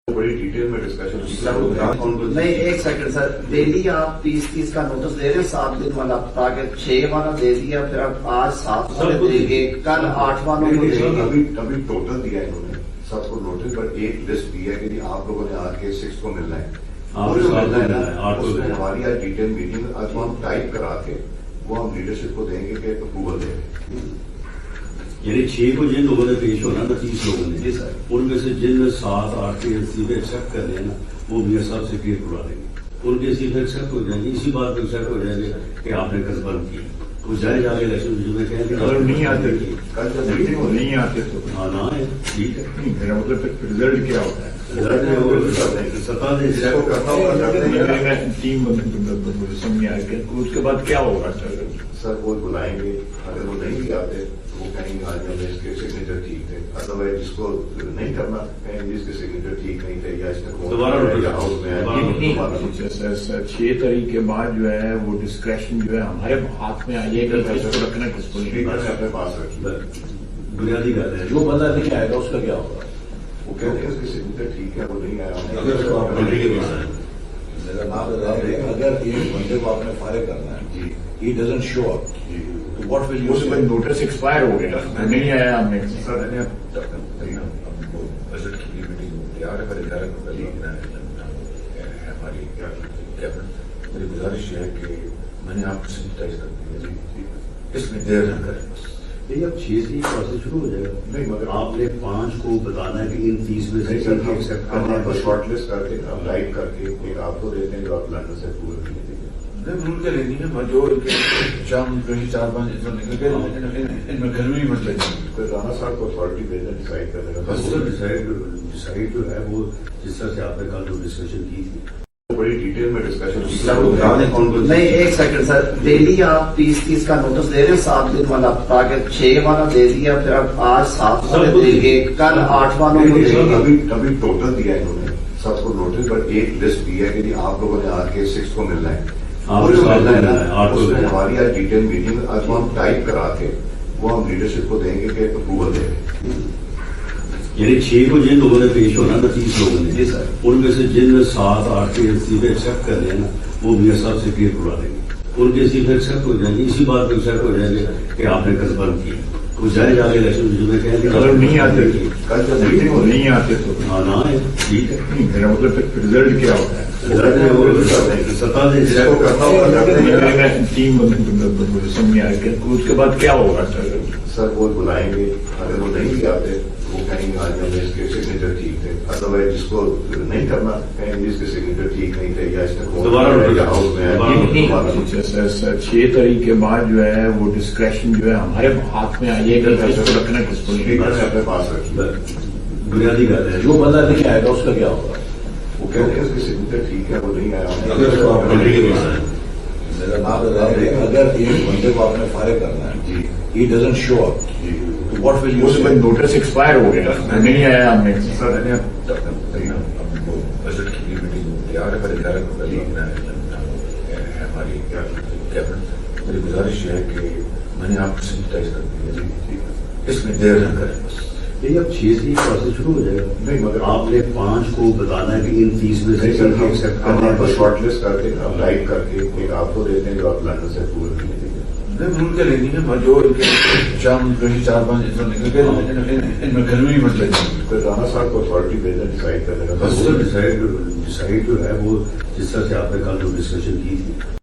بڑی ڈیٹیل میں ڈسکشن نہیں ایک سیکنڈ سر، ڈیلی آپ 30 کا نوٹس دے رہے ہیں 7 دن والا، تاکہ 6 والا دے دیا، پھر آپ آج 7 والے دیں گے، کل 8 والوں کو دیں گے. ابھی ٹوٹل دیا ہے انہوں نے سب کو نوٹس، بٹ ایک لسٹ دی ہے کہ آپ لوگوں نے آ کے 6 کو ملنا ہے، اس میں ہماری آج ڈیٹیل میٹنگ آج ہم ٹائپ کرا کے وہ ہم لیڈرشپ کو دیں گے کہ اپروول دیں گے. یعنی 6 کو جن لوگوں نے پیش ہونا تھا 30 لوگوں نے، جی سر، ان میں سے جن میں 7 8 کے سیدھے ایکسپٹ کر لیں نا، وہ میاں صاحب سے کلیئر کروا لیں گے، ان کے سیدھے ایکسپٹ ہو جائیں گے، اسی بات پہ ایکسپٹ ہو جائیں گے کہ آپ نے کنفرم کی. وہ جائے جا کے الیکشن میں کہیں گے اگر نہیں آتے کل جب میٹنگ ہو نہیں آتے تو ہاں نہ ہے ٹھیک ہے. میرا مطلب رزلٹ کیا ہوتا ہے؟ ٹیم مجھے سمجھ میں آ گیا اس کے بعد کیا ہوگا سر وہ بلائیں گے، اگر وہ نہیں بھی آتے تو وہ کہیں گے آج اس کے سگنیچر ٹھیک تھے، ادروائز جس کو نہیں کرنا کہیں گے اس کے سگنیچر ٹھیک نہیں تھے یا اس میں ہاؤس میں 6 تاریخ کے بعد جو ہے وہ ڈسکریشن جو ہے ہمارے ہاتھ میں آئیے گا، کس کو رکھنا کس کو نہیں اپنے پاس رکھیے. بنیادی بات ہے. جو بندہ نہیں آئے گا اس کا کیا ہوگا؟ وہ کہتے ہیں اس کے سگنیچر ٹھیک ہے، وہ نہیں آیا. اگر ایک بندے کو آپ نے فائر کرنا ہے، جی he doesn't show up, تو what will you say? Notice expire ہو گیا، نہیں آیا ہم نے. بجٹ کی میٹنگ تیار ہے، میرے خیال میں ہماری کیبنٹ. میری گزارش یہ ہے کہ میں نے آپ کو سینیٹائز کر دیا، اس میں دیر نہ کریں. بس یہ اب 6 سے پروسیس شروع ہو جائے گا. نہیں مگر آپ نے 5 کو بتانا ہے کہ ان 30 میں سے ایکسپٹ ہم کرنا آپ کو ہے. شارٹ لسٹ کر کے ہم لائٹ کر کے ایک آپ کو دیتے ہیں جو آپ لندن سے پورے نہیں دیں گے. ان کے لینی ہے جو شام 4-5 نکل کے ان میں گھر میں ہی مت لگیں. کوئی رانا صاحب کو اتھارٹی بھیجنا ڈیسائڈ کرنے کا. بس سر ڈیسائڈ جو ہے وہ جس طرح سے آپ نے کل جو ڈسکشن کی تھی بڑی ڈیٹیل میں ڈسکشن نہیں ایک سیکنڈ سر، ڈیلی آپ 30 کا نوٹس دے رہے ہیں 7 دن والا، تاکہ 6 والا دے دیا، پھر آپ آج 7 والے دیں گے، کل 8 والوں کو دیں گے. ابھی ٹوٹل دیا ہے انہوں نے سب کو نوٹس، بٹ ایک لسٹ دی ہے کہ آپ لوگوں نے آ کے 6 کو ملنا ہے، اس میں ہماری آج ڈیٹیل میٹنگ آج ہم ٹائپ کرا کے وہ ہم لیڈرشپ کو دیں گے کہ اپروول دیں گے. یعنی 6 کو جن لوگوں نے پیش ہونا تھا 30 لوگوں نے، جی سر، ان میں سے جن میں 7 8 کے سیدھے ایکسپٹ کر لیں نا، وہ میاں صاحب سے کلیئر کروا لیں گے، ان کے سیدھے ایکسپٹ ہو جائیں گے، اسی بات پہ ایکسپٹ ہو جائیں گے کہ آپ نے کنفرم کی. وہ جائے جا کے الیکشن میں کہیں گے اگر نہیں آتے کل جب میٹنگ ہو نہیں آتے تو ہاں نہ ہے ٹھیک ہے. میرا مطلب رزلٹ کیا ہوتا ہے؟ ٹیم مجھے سمجھ میں آ گیا اس کے بعد کیا ہوگا سر وہ بلائیں گے، اگر وہ نہیں بھی آتے وہ کہیں گے آج اس کے سگنیچر ٹھیک تھے، ادروائز جس کو نہیں کرنا کہیں گے اس کے سگنیچر ٹھیک نہیں تھے یا اس میں ہاؤس میں 6 تاریخ کے بعد جو ہے وہ ڈسکریشن جو ہے ہمارے ہاتھ میں آئیے گا، کس کو رکھنا کس کو نہیں. اپنے پاس رکھیے. بنیادی بات ہے. جو بندہ نہیں آئے گا اس کا کیا ہوگا؟ وہ کہتے ہیں اس کے سگنیچر ٹھیک ہے، وہ نہیں آیا. میرا نام اگر ایک بندے کو آپ نے فائر کرنا ہے، جی he doesn't show up, تو what will you say? Notice expire ہو گیا، نہیں آیا ہم نے. بجٹ کی میٹنگ تیار ہے، میرے خیال میں ہماری کیبنٹ. میری گزارش یہ ہے کہ میں نے آپ کو سینیٹائز کر دیا، اس میں دیر نہ کریں. بس یہ اب 6 سے پروسیس شروع ہو جائے گا. نہیں مگر آپ نے 5 کو بتانا ہے کہ ان 30 میں سے ایکسپٹ ہم کرنا آپ کو ہے. شارٹ لسٹ کر کے ہم لائٹ کر کے ایک آپ کو دیتے ہیں جو آپ لندن سے پورے نہیں دیں گے. ان کے لینی ہے جو شام 4-5 نکل کے ان میں گھر میں ہی مت لگیں. کوئی رانا صاحب کو اتھارٹی بھیجنا ڈیسائڈ کرنے کا. بس سر ڈیسائڈ جو ہے وہ جس طرح سے آپ نے کل جو ڈسکشن کی تھی